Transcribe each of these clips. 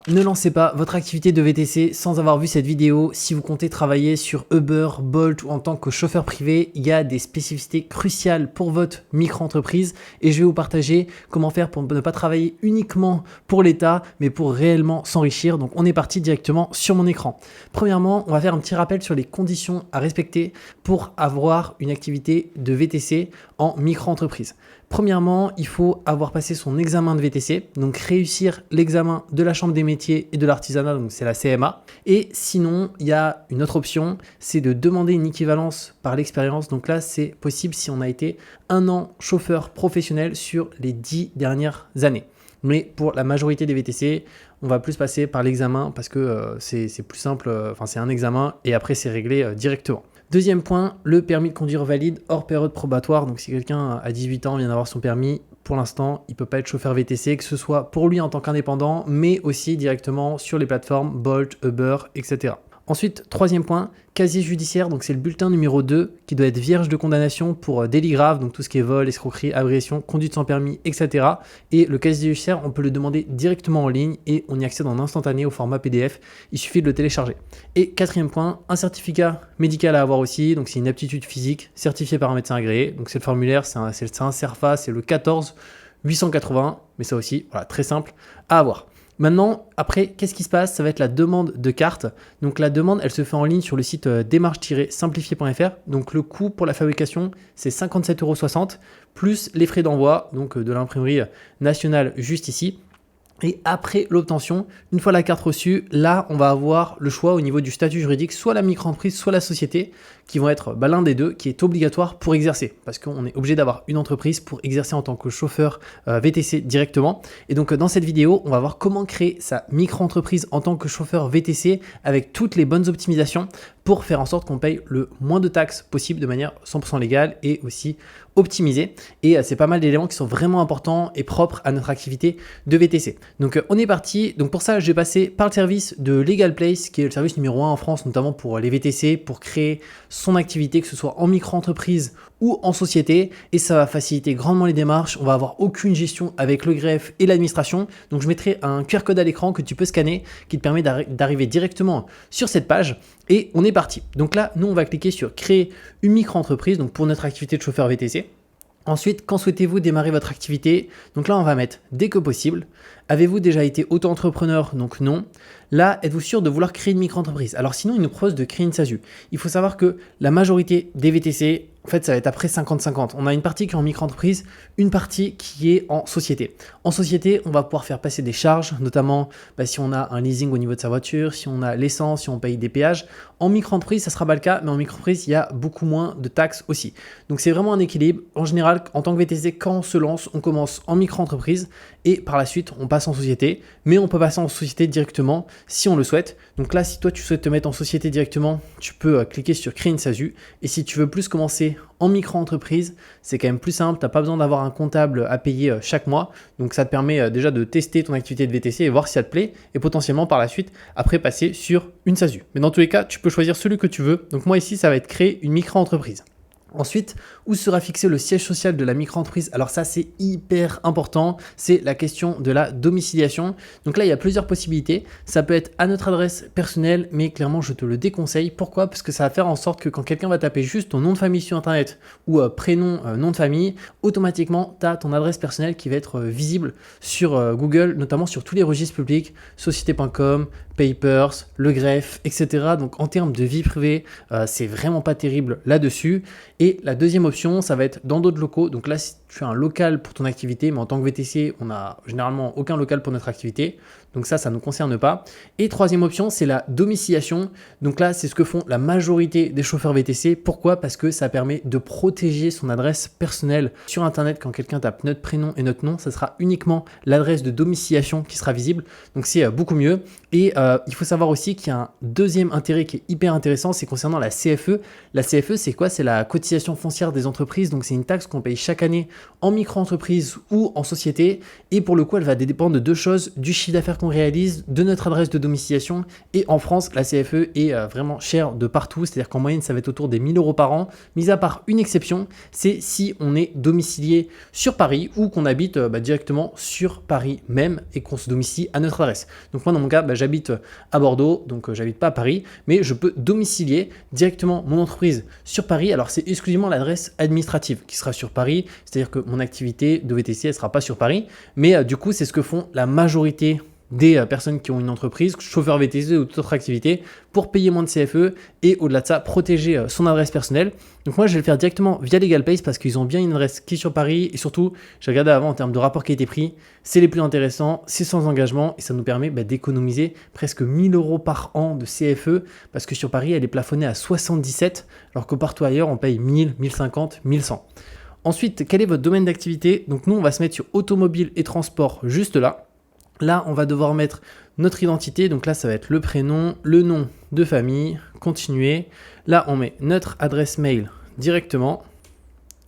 Ne lancez pas votre activité de VTC sans avoir vu cette vidéo. Si vous comptez travailler sur Uber, Bolt ou en tant que chauffeur privé, il y a des spécificités cruciales pour votre micro-entreprise et je vais vous partager comment faire pour ne pas travailler uniquement pour l'État, mais pour réellement s'enrichir. Donc on est parti directement sur mon écran. Premièrement, on va faire un petit rappel sur les conditions à respecter pour avoir une activité de VTC en micro-entreprise. Premièrement, il faut avoir passé son examen de VTC, donc réussir l'examen de la Chambre des métiers et de l'artisanat, donc c'est la CMA. Et sinon, il y a une autre option, c'est de demander une équivalence par l'expérience. Donc là, c'est possible si on a été 1 an chauffeur professionnel sur les 10 dernières années. Mais pour la majorité des VTC, on va plus passer par l'examen parce que c'est plus simple, c'est un examen et après c'est réglé directement. Deuxième point, le permis de conduire valide hors période probatoire. Donc si quelqu'un à 18 ans vient d'avoir son permis, pour l'instant, il ne peut pas être chauffeur VTC, que ce soit pour lui en tant qu'indépendant, mais aussi directement sur les plateformes Bolt, Uber, etc. Ensuite, troisième point, casier judiciaire, donc c'est le bulletin numéro 2 qui doit être vierge de condamnation pour délits graves, donc tout ce qui est vol, escroquerie, agression, conduite sans permis, etc. Et le casier judiciaire, on peut le demander directement en ligne et on y accède en instantané au format PDF, il suffit de le télécharger. Et quatrième point, un certificat médical à avoir aussi, donc c'est une aptitude physique certifiée par un médecin agréé, donc c'est le formulaire, c'est un CERFA, c'est le 14 880, mais ça aussi, voilà, très simple à avoir. Maintenant, après, qu'est-ce qui se passe? Ça va être la demande de carte. Donc la demande, elle se fait en ligne sur le site démarche-simplifié.fr. Donc le coût pour la fabrication, c'est 57,60 € plus les frais d'envoi donc de l'imprimerie nationale juste ici. Et après l'obtention, une fois la carte reçue, là, on va avoir le choix au niveau du statut juridique, soit la micro-entreprise, soit la société, qui vont être l'un des deux, qui est obligatoire pour exercer. Parce qu'on est obligé d'avoir une entreprise pour exercer en tant que chauffeur VTC directement. Et donc, dans cette vidéo, on va voir comment créer sa micro-entreprise en tant que chauffeur VTC avec toutes les bonnes optimisations pour faire en sorte qu'on paye le moins de taxes possible de manière 100% légale et aussi optimisée. Et c'est pas mal d'éléments qui sont vraiment importants et propres à notre activité de VTC. Donc on est parti. Donc pour ça, je vais passer par le service de Legal Place, qui est le service numéro 1 en France, notamment pour les VTC, pour créer son activité, que ce soit en micro-entreprise ou en société. Et ça va faciliter grandement les démarches. On va avoir aucune gestion avec le greffe et l'administration. Donc je mettrai un QR code à l'écran que tu peux scanner, qui te permet d'arriver directement sur cette page. Et on est parti. Donc là, nous, on va cliquer sur créer une micro-entreprise, donc pour notre activité de chauffeur VTC. Ensuite, quand souhaitez-vous démarrer votre activité? Donc là, on va mettre dès que possible. Avez-vous déjà été auto-entrepreneur? Donc non. Là, êtes-vous sûr de vouloir créer une micro-entreprise? Alors sinon, il nous propose de créer une SASU. Il faut savoir que la majorité des VTC, en fait, ça va être après 50-50. On a une partie qui est en micro-entreprise, une partie qui est en société. En société, on va pouvoir faire passer des charges, notamment si on a un leasing au niveau de sa voiture, si on a l'essence, si on paye des péages. En micro-entreprise, ça ne sera pas le cas, mais en micro-entreprise, il y a beaucoup moins de taxes aussi. Donc, c'est vraiment un équilibre. En général, en tant que VTC, quand on se lance, on commence en micro-entreprise et par la suite, on passe en société. Mais on peut passer en société directement si on le souhaite. Donc là, si toi, tu souhaites te mettre en société directement, tu peux cliquer sur créer une SASU. Et si tu veux plus commencer en micro-entreprise, c'est quand même plus simple. Tu n'as pas besoin d'avoir un comptable à payer chaque mois. Donc, ça te permet déjà de tester ton activité de VTC et voir si ça te plaît. Et potentiellement, par la suite, après, passer sur une SASU. Mais dans tous les cas, tu peux choisir celui que tu veux. Donc, moi, ici, ça va être créer une micro-entreprise. Ensuite, où sera fixé le siège social de la micro-entreprise? Alors ça, c'est hyper important, c'est la question de la domiciliation. Donc là, il y a plusieurs possibilités. Ça peut être à notre adresse personnelle, mais clairement, je te le déconseille. Pourquoi? Parce que ça va faire en sorte que quand quelqu'un va taper juste ton nom de famille sur Internet ou prénom, nom de famille, automatiquement, tu as ton adresse personnelle qui va être visible sur Google, notamment sur tous les registres publics, société.com, Papers, le greffe, etc. Donc en termes de vie privée, c'est vraiment pas terrible là-dessus. Et la deuxième option, ça va être dans d'autres locaux. Donc là, si tu as un local pour ton activité, mais en tant que VTC, on n'a généralement aucun local pour notre activité. Donc ça ne nous concerne pas. Et troisième option, c'est la domiciliation. Donc là, c'est ce que font la majorité des chauffeurs VTC. Pourquoi? Parce que ça permet de protéger son adresse personnelle sur Internet. Quand quelqu'un tape notre prénom et notre nom, ça sera uniquement l'adresse de domiciliation qui sera visible. Donc c'est beaucoup mieux. Et il faut savoir aussi qu'il y a un deuxième intérêt qui est hyper intéressant, c'est concernant la CFE. La CFE, c'est quoi? C'est la cotisation foncière des entreprises. Donc c'est une taxe qu'on paye chaque année en micro-entreprise ou en société. Et pour le coup, elle va dépendre de deux choses, du chiffre d'affaires qu'on réalise, de notre adresse de domiciliation. Et en France, la CFE est vraiment chère de partout, c'est-à-dire qu'en moyenne, ça va être autour des 1 000 € par an, mis à part une exception, c'est si on est domicilié sur Paris ou qu'on habite directement sur Paris même et qu'on se domicilie à notre adresse. Donc moi, dans mon cas, j'habite à Bordeaux, donc j'habite pas à Paris, mais je peux domicilier directement mon entreprise sur Paris. Alors c'est exclusivement l'adresse administrative qui sera sur Paris, c'est-à-dire que mon activité de VTC, elle sera pas sur Paris, mais du coup, c'est ce que font la majorité des personnes qui ont une entreprise, chauffeur VTC ou toute autre activité, pour payer moins de CFE et au-delà de ça, protéger son adresse personnelle. Donc moi, je vais le faire directement via LegalPace parce qu'ils ont bien une adresse qui est sur Paris et surtout, j'ai regardé avant en termes de rapport qualité-prix, c'est les plus intéressants, c'est sans engagement et ça nous permet d'économiser presque 1 000 € par an de CFE parce que sur Paris, elle est plafonnée à 77 alors que partout ailleurs, on paye 1000, 1050, 1100. Ensuite, quel est votre domaine d'activité? Donc nous, on va se mettre sur automobile et transport juste là. Là, on va devoir mettre notre identité. Donc là, ça va être le prénom, le nom de famille, continuer. Là, on met notre adresse mail directement.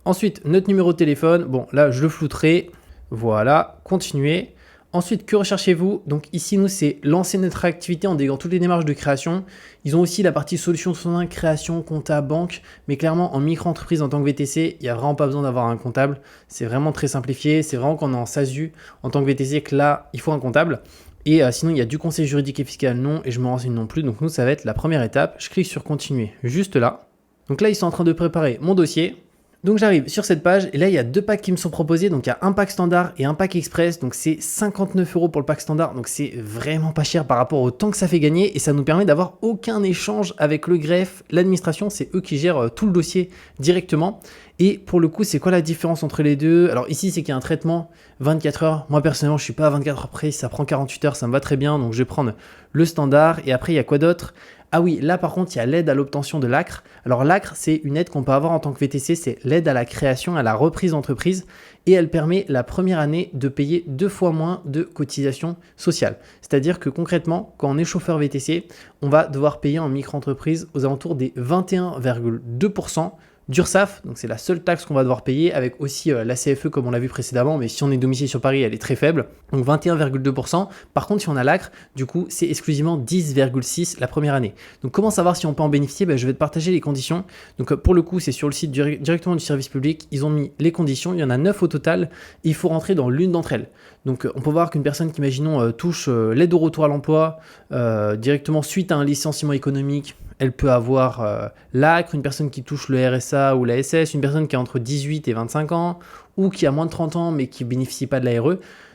Ensuite, notre numéro de téléphone. Bon, là, je le flouterai. Voilà, continuer. Ensuite, que recherchez-vous? Donc ici, nous, c'est lancer notre activité en déguisant toutes les démarches de création. Ils ont aussi la partie solution 101, création, compta, banque. Mais clairement, en micro-entreprise en tant que VTC, il n'y a vraiment pas besoin d'avoir un comptable. C'est vraiment très simplifié. C'est vraiment quand on est en SASU en tant que VTC que là, il faut un comptable. Et sinon, il y a du conseil juridique et fiscal, non. Et je me renseigne non plus. Donc nous, ça va être la première étape. Je clique sur continuer juste là. Donc là, ils sont en train de préparer mon dossier. Donc j'arrive sur cette page et là il y a 2 packs qui me sont proposés, donc il y a un pack standard et un pack express, donc c'est 59 € pour le pack standard, donc c'est vraiment pas cher par rapport au temps que ça fait gagner et ça nous permet d'avoir aucun échange avec le greffe, l'administration, c'est eux qui gèrent tout le dossier directement. Et pour le coup, c'est quoi la différence entre les deux? Alors ici, c'est qu'il y a un traitement 24 heures. Moi, personnellement, je suis pas à 24 heures près. Si ça prend 48 heures, ça me va très bien. Donc, je vais prendre le standard. Et après, il y a quoi d'autre? Ah oui, là, par contre, il y a l'aide à l'obtention de l'ACRE. Alors, l'ACRE, c'est une aide qu'on peut avoir en tant que VTC. C'est l'aide à la création, à la reprise d'entreprise. Et elle permet la première année de payer 2 fois moins de cotisations sociales. C'est-à-dire que concrètement, quand on est chauffeur VTC, on va devoir payer en micro-entreprise aux alentours des 21,2% d'URSSAF, donc c'est la seule taxe qu'on va devoir payer avec aussi la CFE comme on l'a vu précédemment, mais si on est domicilié sur Paris, elle est très faible, donc 21,2%. Par contre, si on a l'ACRE, du coup, c'est exclusivement 10,6% la première année. Donc comment savoir si on peut en bénéficier? Je vais te partager les conditions. Donc pour le coup, c'est sur le site directement du service public, ils ont mis les conditions, il y en a 9 au total, et il faut rentrer dans l'une d'entre elles. Donc on peut voir qu'une personne qui, imaginons, touche l'aide au retour à l'emploi directement suite à un licenciement économique, elle peut avoir l'ACRE, une personne qui touche le RSA ou la SS, une personne qui a entre 18 et 25 ans ou qui a moins de 30 ans mais qui ne bénéficie pas de la RE.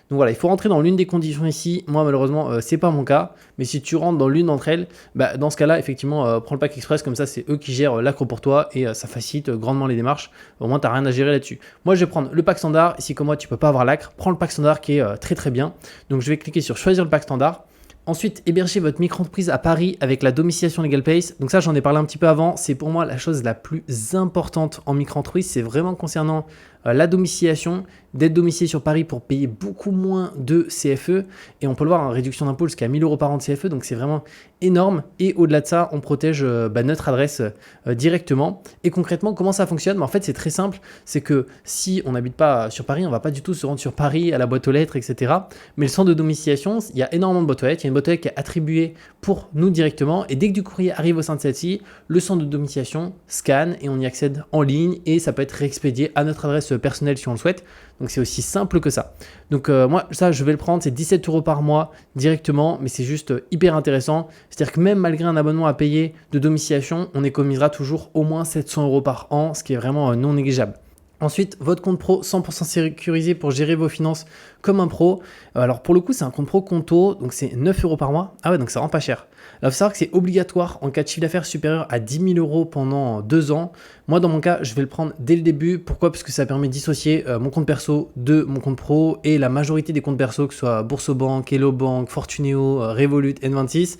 Donc voilà, il faut rentrer dans l'une des conditions ici. Moi, malheureusement, c'est pas mon cas. Mais si tu rentres dans l'une d'entre elles, dans ce cas-là, effectivement, prends le pack express. Comme ça, c'est eux qui gèrent l'ACRE pour toi et ça facilite grandement les démarches. Au moins, tu n'as rien à gérer là-dessus. Moi, je vais prendre le pack standard. Et si comme moi, tu peux pas avoir l'ACRE, prends le pack standard qui est très très bien. Donc, je vais cliquer sur choisir le pack standard. Ensuite, héberger votre micro-entreprise à Paris avec la domiciliation LegalPace. Donc ça, j'en ai parlé un petit peu avant. C'est pour moi la chose la plus importante en micro-entreprise. C'est vraiment concernant la domiciliation, d'être domicilié sur Paris pour payer beaucoup moins de CFE. Et on peut le voir en réduction d'impôt jusqu'à 1 000 € par an de CFE. Donc c'est vraiment énorme. Et au-delà de ça, on protège notre adresse directement. Et concrètement, comment ça fonctionne? En fait, c'est très simple. C'est que si on n'habite pas sur Paris, on ne va pas du tout se rendre sur Paris à la boîte aux lettres, etc. Mais le centre de domiciliation, il y a énormément de boîtes aux lettres. Il y a une boîte aux lettres qui est attribuée pour nous directement. Et dès que du courrier arrive au sein de celle-ci, le centre de domiciliation scanne et on y accède en ligne. Et ça peut être réexpédié à notre adresse personnelle si on le souhaite. Donc c'est aussi simple que ça. Donc moi, ça, je vais le prendre. C'est 17 € par mois directement. Mais c'est juste hyper intéressant. C'est-à-dire que même malgré un abonnement à payer de domiciliation, on économisera toujours au moins 700 € par an, ce qui est vraiment non négligeable. Ensuite, votre compte pro 100% sécurisé pour gérer vos finances comme un pro. Alors pour le coup, c'est un compte pro Conto, donc c'est 9 € par mois. Ah ouais, donc ça rend pas cher. Là, il faut savoir que c'est obligatoire en cas de chiffre d'affaires supérieur à 10 000 € pendant 2 ans. Moi, dans mon cas, je vais le prendre dès le début. Pourquoi? Parce que ça permet de dissocier mon compte perso de mon compte pro et la majorité des comptes perso, que ce soit Boursobank, Hello Bank, Fortuneo, Revolut, N26,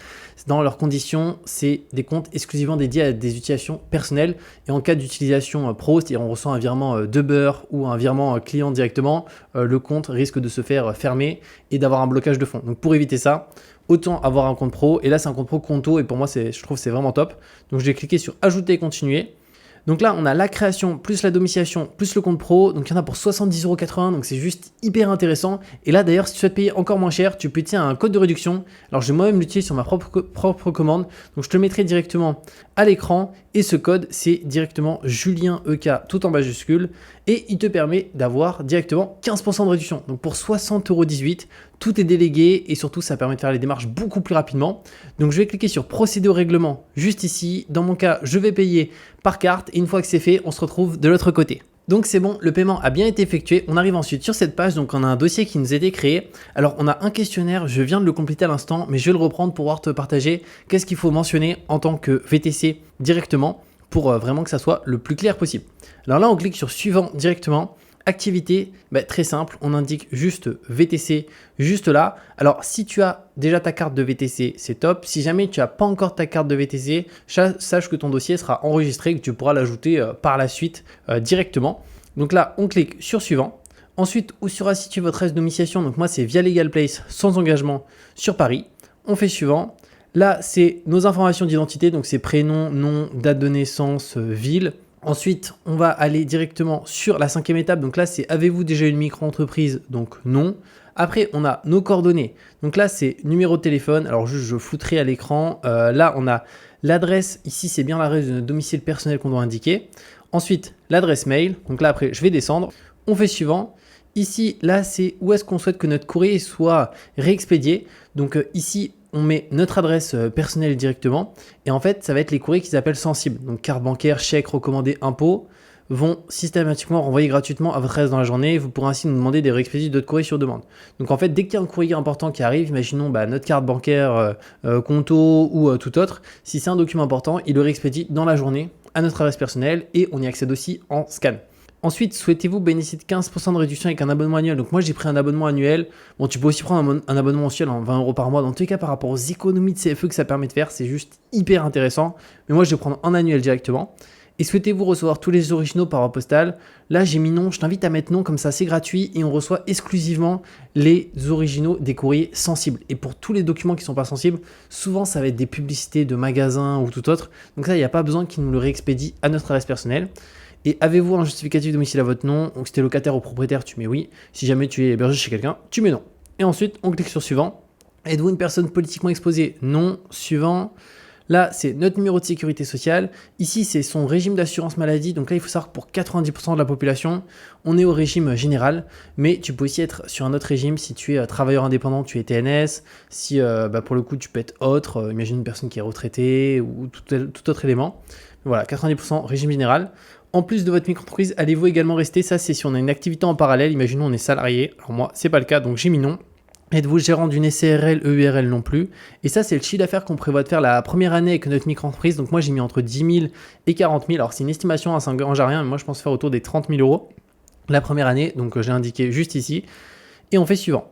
dans leurs conditions, c'est des comptes exclusivement dédiés à des utilisations personnelles. Et en cas d'utilisation pro, c'est-à-dire on reçoit un virement d'Uber ou un virement client directement, le compte risque de se faire fermer et d'avoir un blocage de fonds. Donc pour éviter ça, autant avoir un compte pro. Et là, c'est un compte pro Conto et pour moi, je trouve que c'est vraiment top. Donc je vais cliquer sur ajouter et continuer. Donc là, on a la création, plus la domiciliation, plus le compte pro. Donc il y en a pour 70,80 €. Donc c'est juste hyper intéressant. Et là, d'ailleurs, si tu souhaites payer encore moins cher, tu peux utiliser un code de réduction. Alors je vais moi-même l'utiliser sur ma propre commande. Donc je te le mettrai directement à l'écran. Et ce code, c'est directement Julien EK, tout en majuscule. Et il te permet d'avoir directement 15% de réduction. Donc pour 60,18 €, tout est délégué et surtout ça permet de faire les démarches beaucoup plus rapidement. Donc je vais cliquer sur procéder au règlement juste ici. Dans mon cas, je vais payer par carte et une fois que c'est fait, on se retrouve de l'autre côté. Donc c'est bon, le paiement a bien été effectué. On arrive ensuite sur cette page, donc on a un dossier qui nous a été créé. Alors on a un questionnaire, je viens de le compléter à l'instant, mais je vais le reprendre pour pouvoir te partager qu'est-ce qu'il faut mentionner en tant que VTC directement pour vraiment que ça soit le plus clair possible. Alors là, on clique sur suivant directement. Activité, très simple, on indique juste VTC juste là. Alors si tu as déjà ta carte de VTC, c'est top. Si jamais tu n'as pas encore ta carte de VTC, sache que ton dossier sera enregistré et que tu pourras l'ajouter par la suite directement. Donc là, on clique sur suivant. Ensuite, où sera située votre adresse de domiciliation? Donc moi, c'est via Legal Place sans engagement sur Paris. On fait suivant. Là, c'est nos informations d'identité, donc c'est prénom, nom, date de naissance, ville. Ensuite, on va aller directement sur la 5e étape. Donc là, c'est avez-vous déjà une micro-entreprise? Donc non. Après, on a nos coordonnées. Donc là, c'est numéro de téléphone. Alors juste, je flouterai à l'écran. Là, on a l'adresse. Ici, c'est bien l'adresse de notre domicile personnel qu'on doit indiquer. Ensuite, l'adresse mail. Donc là, après, je vais descendre. On fait suivant. Ici, là, c'est où est-ce qu'on souhaite que notre courrier soit réexpédié. Donc ici, on met notre adresse personnelle directement. Et en fait, ça va être les courriers qu'ils appellent sensibles. Donc carte bancaire, chèque, recommandé, impôt vont systématiquement renvoyer gratuitement à votre adresse dans la journée. Vous pourrez ainsi nous demander des réexpédiés d'autres courriers sur demande. Donc en fait, dès qu'il y a un courrier important qui arrive, imaginons notre carte bancaire, Conto ou tout autre, si c'est un document important, il le réexpédie dans la journée à notre adresse personnelle et on y accède aussi en scan. Ensuite, souhaitez-vous bénéficier de 15% de réduction avec un abonnement annuel? Donc moi, j'ai pris un abonnement annuel. Bon, tu peux aussi prendre un abonnement mensuel en 20 € par mois. Dans tous les cas, par rapport aux économies de CFE que ça permet de faire, c'est juste hyper intéressant. Mais moi, je vais prendre un annuel directement. Et souhaitez-vous recevoir tous les originaux par voie postale? Là, j'ai mis non. Je t'invite à mettre non, comme ça, c'est gratuit. Et on reçoit exclusivement les originaux des courriers sensibles. Et pour tous les documents qui ne sont pas sensibles, souvent, ça va être des publicités de magasins ou tout autre. Donc ça, il n'y a pas besoin qu'ils nous le réexpédient à notre adresse personnelle. Et avez-vous un justificatif de domicile à votre nom? Donc si tu es locataire ou propriétaire, tu mets oui. Si jamais tu es hébergé chez quelqu'un, tu mets non. Et ensuite, on clique sur suivant. Êtes-vous une personne politiquement exposée? Non. Suivant. Là, c'est notre numéro de sécurité sociale. Ici, c'est son régime d'assurance maladie. Donc là, il faut savoir que pour 90% de la population, on est au régime général. Mais tu peux aussi être sur un autre régime si tu es travailleur indépendant, tu es TNS. Si pour le coup, tu peux être autre. Imagine une personne qui est retraitée ou tout autre élément. Voilà, 90% régime général. En plus de votre micro-entreprise, allez-vous également rester? Ça, c'est si on a une activité en parallèle. Imaginons on est salarié. Alors moi, c'est pas le cas, donc j'ai mis non. Êtes-vous gérant d'une SARL, EURL non plus? Et ça, c'est le chiffre d'affaires qu'on prévoit de faire la première année avec notre micro-entreprise. Donc moi, j'ai mis entre 10 000 et 40 000. Alors c'est une estimation, ça n'engage à rien, mais moi, je pense faire autour des 30 000 € la première année. Donc j'ai indiqué juste ici. Et on fait suivant.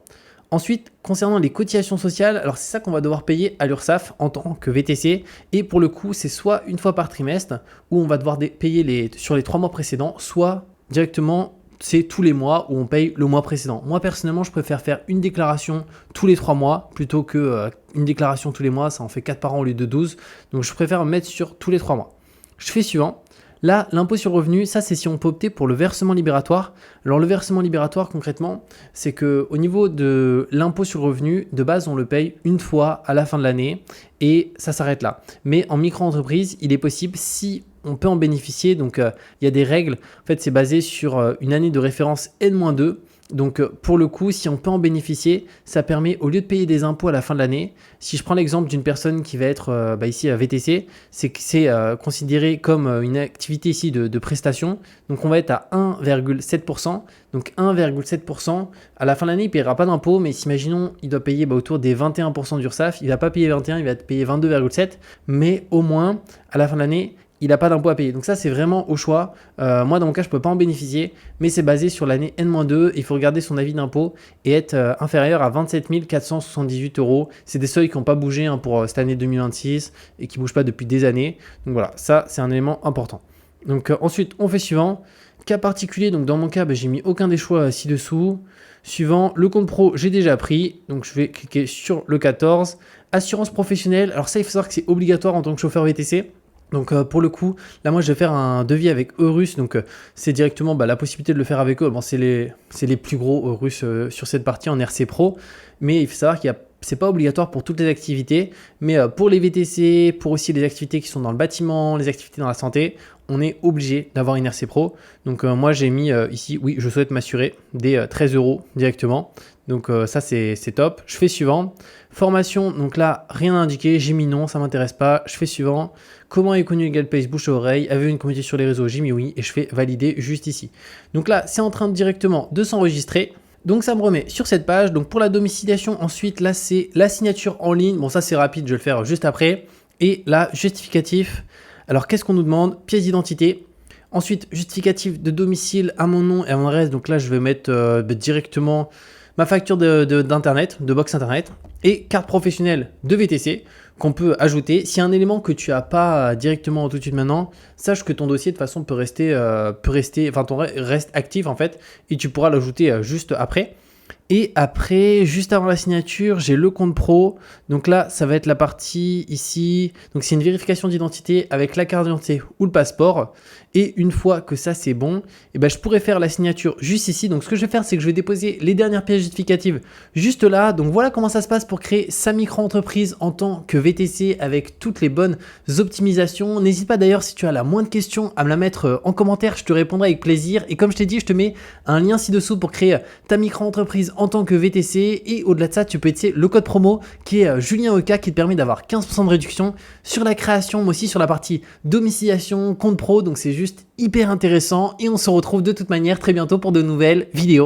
Ensuite, concernant les cotisations sociales, alors c'est ça qu'on va devoir payer à l'URSSAF en tant que VTC. Et pour le coup, c'est soit une fois par trimestre où on va devoir payer sur les 3 mois précédents, soit directement, c'est tous les mois où on paye le mois précédent. Moi, personnellement, je préfère faire une déclaration tous les 3 mois plutôt que une déclaration tous les mois. Ça en fait 4 par an au lieu de 12. Donc, je préfère me mettre sur tous les 3 mois. Je fais suivant. Là, l'impôt sur le revenu, ça c'est si on peut opter pour le versement libératoire. Alors le versement libératoire concrètement, c'est qu'au niveau de l'impôt sur le revenu, de base on le paye une fois à la fin de l'année et ça s'arrête là. Mais en micro-entreprise, il est possible si on peut en bénéficier. Donc il y a des règles, en fait c'est basé sur une année de référence N-2. Donc pour le coup, si on peut en bénéficier, ça permet au lieu de payer des impôts à la fin de l'année, si je prends l'exemple d'une personne qui va être ici à VTC, c'est que c'est considéré comme une activité ici de prestation. Donc on va être à 1,7%. Donc 1,7%. À la fin de l'année, il ne paiera pas d'impôts, mais imaginons il doit payer autour des 21% d'URSSAF. Il ne va pas payer 21, il va payer 22,7. Mais au moins, à la fin de l'année, il n'a pas d'impôt à payer. Donc ça, c'est vraiment au choix. Moi, dans mon cas, je ne peux pas en bénéficier, mais c'est basé sur l'année N-2. Il faut regarder son avis d'impôt et être inférieur à 27 478 €. C'est des seuils qui n'ont pas bougé pour cette année 2026 et qui ne bougent pas depuis des années. Donc voilà, ça, c'est un élément important. Donc ensuite, on fait suivant. Cas particulier, donc dans mon cas, j'ai mis aucun des choix ci-dessous. Suivant, le compte pro, j'ai déjà pris. Donc je vais cliquer sur le 14. Assurance professionnelle. Alors ça, il faut savoir que c'est obligatoire en tant que chauffeur VTC. Donc pour le coup, là moi je vais faire un devis avec Eurus, donc c'est directement la possibilité de le faire avec eux. Bon, c'est les plus gros Eurus sur cette partie en RC Pro, mais il faut savoir qu'il y a c'est pas obligatoire pour toutes les activités, mais pour les VTC, pour aussi les activités qui sont dans le bâtiment, les activités dans la santé, on est obligé d'avoir une RC Pro. Donc moi j'ai mis ici, oui, je souhaite m'assurer des 13 € directement. Donc ça c'est top. Je fais suivant. Formation, donc là rien à indiquer, j'ai mis non, ça m'intéresse pas. Je fais suivant. Comment est connu Legal Place, bouche à oreille, avez une communauté sur les réseaux, j'ai mis oui et je fais valider juste ici. Donc là c'est en train directement de s'enregistrer. Donc ça me remet sur cette page. Donc pour la domiciliation, ensuite là c'est la signature en ligne. Bon ça c'est rapide, je vais le faire juste après. Et là justificatif. Alors qu'est-ce qu'on nous demande? Pièce d'identité. Ensuite justificatif de domicile à mon nom et à mon adresse. Donc là je vais mettre directement ma facture d'internet, de box internet. Et carte professionnelle de VTC qu'on peut ajouter. S'il y a un élément que tu n'as pas directement tout de suite maintenant, sache que ton dossier de toute façon reste actif en fait et tu pourras l'ajouter juste après. Et après, juste avant la signature, j'ai le compte pro. Donc là, ça va être la partie ici. Donc c'est une vérification d'identité avec la carte d'identité ou le passeport. Et une fois que ça c'est bon, je pourrais faire la signature juste ici. Donc ce que je vais faire, c'est que je vais déposer les dernières pièces justificatives juste là. Donc voilà comment ça se passe pour créer sa micro-entreprise en tant que VTC avec toutes les bonnes optimisations. N'hésite pas d'ailleurs si tu as la moindre question à me la mettre en commentaire, je te répondrai avec plaisir. Et comme je t'ai dit, je te mets un lien ci-dessous pour créer ta micro-entreprise en tant que VTC. Et au-delà de ça, tu peux utiliser le code promo qui est JulienOK qui te permet d'avoir 15% de réduction sur la création, mais aussi sur la partie domiciliation, compte pro. Donc c'est juste hyper intéressant et on se retrouve de toute manière très bientôt pour de nouvelles vidéos.